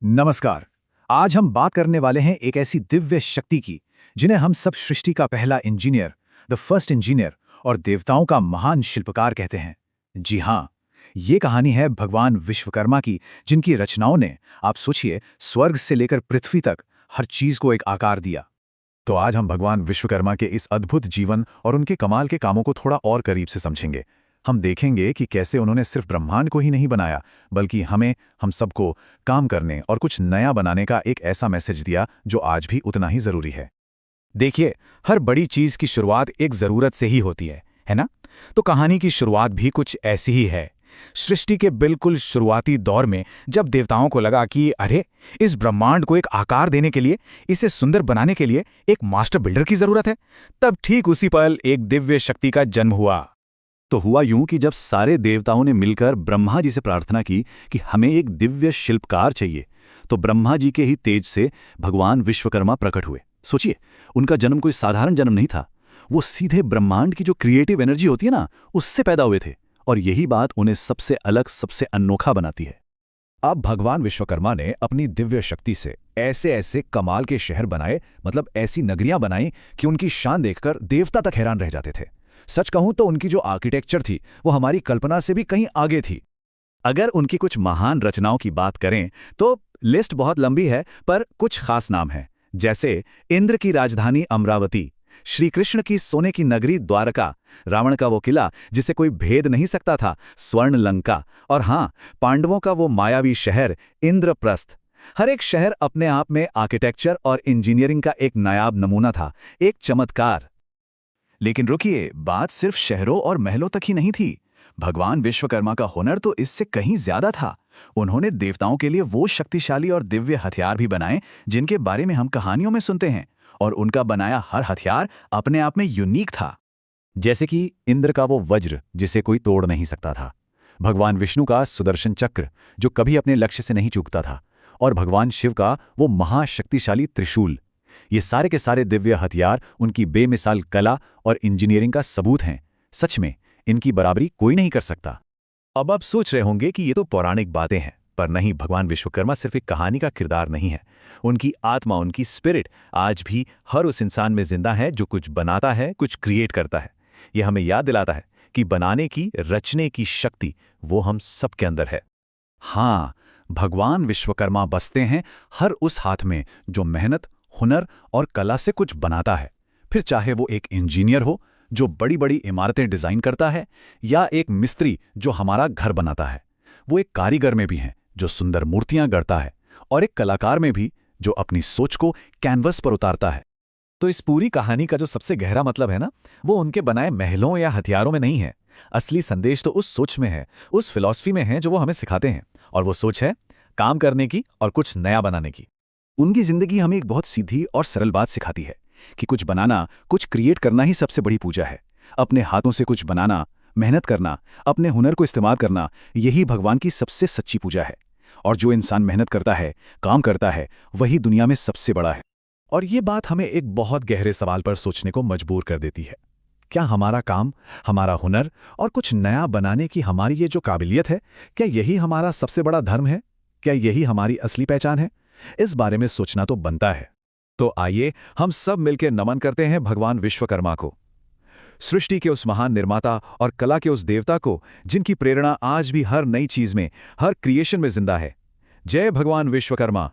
नमस्कार। आज हम बात करने वाले हैं एक ऐसी दिव्य शक्ति की जिन्हें हम सब सृष्टि का पहला इंजीनियर, द फर्स्ट इंजीनियर और देवताओं का महान शिल्पकार कहते हैं। जी हाँ, ये कहानी है भगवान विश्वकर्मा की, जिनकी रचनाओं ने, आप सोचिए, स्वर्ग से लेकर पृथ्वी तक हर चीज को एक आकार दिया। तो आज हम भगवान विश्वकर्मा के इस अद्भुत जीवन और उनके कमाल के कामों को थोड़ा और करीब से समझेंगे। हम देखेंगे कि कैसे उन्होंने सिर्फ ब्रह्मांड को ही नहीं बनाया, बल्कि हम सबको काम करने और कुछ नया बनाने का एक ऐसा मैसेज दिया जो आज भी उतना ही जरूरी है। देखिए, हर बड़ी चीज की शुरुआत एक जरूरत से ही होती है ना? तो कहानी की शुरुआत भी कुछ ऐसी ही है। सृष्टि के बिल्कुल शुरुआती दौर में जब देवताओं को लगा कि अरे, इस ब्रह्मांड को एक आकार देने के लिए, इसे सुंदर बनाने के लिए एक मास्टर बिल्डर की जरूरत है, तब ठीक उसी पल एक दिव्य शक्ति का जन्म हुआ। तो हुआ यूं कि जब सारे देवताओं ने मिलकर ब्रह्मा जी से प्रार्थना की कि हमें एक दिव्य शिल्पकार चाहिए, तो ब्रह्मा जी के ही तेज से भगवान विश्वकर्मा प्रकट हुए। सोचिए, उनका जन्म कोई साधारण जन्म नहीं था। वो सीधे ब्रह्मांड की जो क्रिएटिव एनर्जी होती है ना, उससे पैदा हुए थे, और यही बात उन्हें सबसे अलग, सबसे अनोखा बनाती है। अब भगवान विश्वकर्मा ने अपनी दिव्य शक्ति से ऐसे ऐसे कमाल के शहर बनाए, मतलब ऐसी नगरियां बनाई कि उनकी शान देखकर देवता तक हैरान रह जाते थे। सच कहूं तो उनकी जो आर्किटेक्चर थी वो हमारी कल्पना से भी कहीं आगे थी। अगर उनकी कुछ महान रचनाओं की बात करें तो लिस्ट बहुत लंबी है, पर कुछ खास नाम हैं। जैसे इंद्र की राजधानी अमरावती, श्री कृष्ण की सोने की नगरी द्वारका, रावण का वो किला जिसे कोई भेद नहीं सकता था, स्वर्ण लंका, और हाँ, पांडवों का वो मायावी शहर इंद्रप्रस्थ। हर एक शहर अपने आप में आर्किटेक्चर और इंजीनियरिंग का एक नायाब नमूना था, एक चमत्कार। लेकिन रुकिए, बात सिर्फ शहरों और महलों तक ही नहीं थी। भगवान विश्वकर्मा का हुनर तो इससे कहीं ज्यादा था। उन्होंने देवताओं के लिए वो शक्तिशाली और दिव्य हथियार भी बनाए जिनके बारे में हम कहानियों में सुनते हैं, और उनका बनाया हर हथियार अपने आप में यूनिक था। जैसे कि इंद्र का वो वज्र जिसे कोई तोड़ नहीं सकता था, भगवान विष्णु का सुदर्शन चक्र जो कभी अपने लक्ष्य से नहीं चूकता था, और भगवान शिव का वो महाशक्तिशाली त्रिशूल। ये सारे के सारे दिव्य हथियार उनकी बेमिसाल कला और इंजीनियरिंग का सबूत हैं। सच में इनकी बराबरी कोई नहीं कर सकता। अब आप सोच रहे होंगे कि ये तो पौराणिक बातें हैं, पर नहीं, भगवान विश्वकर्मा सिर्फ एक कहानी का किरदार नहीं है। उनकी आत्मा, उनकी स्पिरिट आज भी हर उस इंसान में जिंदा है जो कुछ बनाता है, कुछ क्रिएट करता है। यह हमें याद दिलाता है कि बनाने की, रचने की शक्ति वो हम सबके अंदर है। हाँ, भगवान विश्वकर्मा बसते हैं हर उस हाथ में जो मेहनत, हुनर और कला से कुछ बनाता है। फिर चाहे वो एक इंजीनियर हो जो बड़ी बड़ी इमारतें डिजाइन करता है, या एक मिस्त्री जो हमारा घर बनाता है। वो एक कारीगर में भी हैं जो सुंदर मूर्तियां गढ़ता है, और एक कलाकार में भी जो अपनी सोच को कैनवस पर उतारता है। तो इस पूरी कहानी का जो सबसे गहरा मतलब है ना, वो उनके बनाए महलों या हथियारों में नहीं है। असली संदेश तो उस सोच में है, उस फिलॉसफी में है जो वो हमें सिखाते हैं, और वो सोच है काम करने की और कुछ नया बनाने की। उनकी जिंदगी हमें एक बहुत सीधी और सरल बात सिखाती है कि कुछ बनाना, कुछ क्रिएट करना ही सबसे बड़ी पूजा है। अपने हाथों से कुछ बनाना, मेहनत करना, अपने हुनर को इस्तेमाल करना, यही भगवान की सबसे सच्ची पूजा है। और जो इंसान मेहनत करता है, काम करता है, वही दुनिया में सबसे बड़ा है। और ये बात हमें एक बहुत गहरे सवाल पर सोचने को मजबूर कर देती है। क्या हमारा काम, हमारा हुनर और कुछ नया बनाने की हमारी ये जो काबिलियत है, क्या यही हमारा सबसे बड़ा धर्म है? क्या यही हमारी असली पहचान है? इस बारे में सोचना तो बनता है। तो आइए हम सब मिलकर नमन करते हैं भगवान विश्वकर्मा को, सृष्टि के उस महान निर्माता और कला के उस देवता को जिनकी प्रेरणा आज भी हर नई चीज में, हर क्रिएशन में जिंदा है। जय भगवान विश्वकर्मा।